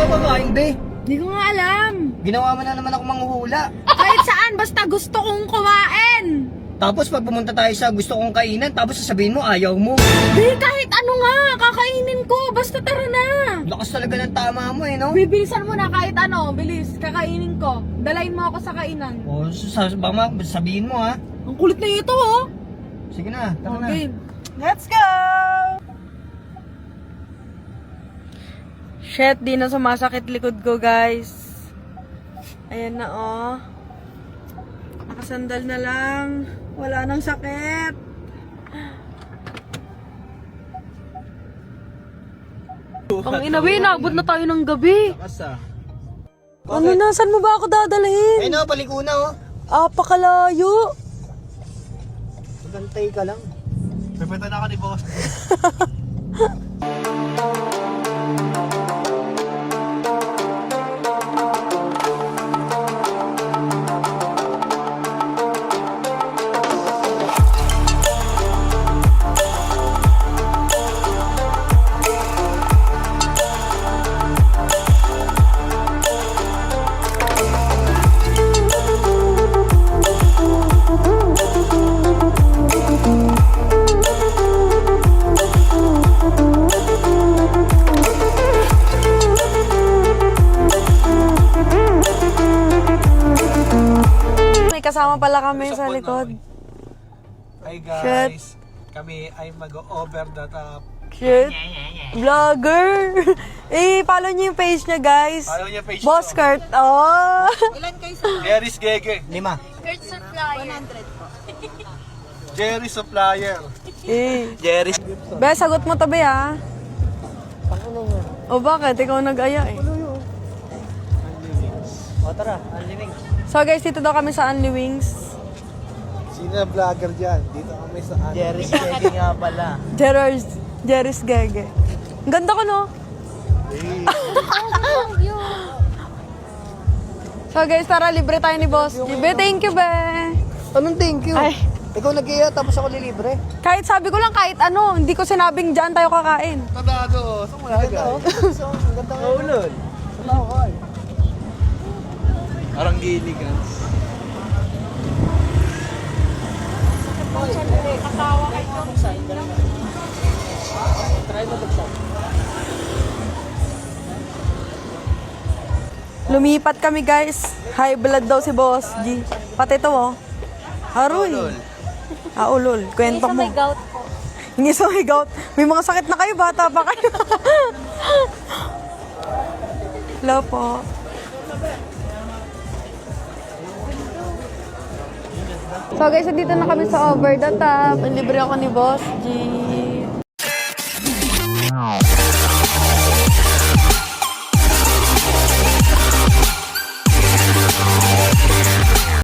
ka kakain, be? Hindi ko nga alam. Ginawa mo na naman ako manghuhula. Kahit saan, basta gusto kong kumain. Tapos pag pumunta tayo sa gusto kong kainan, tapos sasabihin mo ayaw mo. Di, kahit ano nga, kakainin ko. Basta tara na. Lakas talaga ng tama mo eh, no? Bibilisan mo na kahit ano. Bilis, kakainin ko. Dalayin mo ako sa kainan. O, baka sabihin mo ha. Ang kulit na ito, oh. Sige na, tara na. Okay. Let's go! Shit, di na sumasakit likod ko, guys. Ayan na, oh. Nakasandal na lang. Wala nang sakit. Ang inabi, naabot na tayo ng gabi. Asa? Ano na? Saan mo ba ako dadalhin? Ay no, paliko na oh. Apakalayo. Magantay ka lang. Pipenta na ka ni boss. Kasama pala kami sa likod. Hi guys, kami ay mag-over the top. Shit. Vlogger. Follow niyo yung page niya, guys. Follow niyo page Boss ko. Kurt. Oh. Jerry's Gege. 5. Jerry Supplier. Jerry. Be, sagot mo tabi, ha? O bakit? Ikaw nag-aya eh. O tara, aliming. So guys, dito daw kami sa Unli Wings. Sino na vlogger dyan? Dito kami sa Jerry Gege nga pala. Jerry's Gege. Ang ganda ko, no? So guys, tara, libre tayo ni Boss. Be, thank you, be. Anong thank you? Ay. Ikaw nag-iya tapos ako lilibre. Kahit sabi ko lang, kahit ano, hindi ko sinabing dyan tayo kakain. Tadado. Saan mo na guys? Ang ganda nga ulol. Saan ako kain? Parang gilig ha. Lumipat kami, guys. High blood daw si Boss G. Pati ito, oh. Aroy. Ulol. Kwento mo. Hindi sa may gout. May mga sakit na kayo, bata pa kayo. Hello po. So guys, dito na kami sa Over the Top. Libre ako ni Boss G.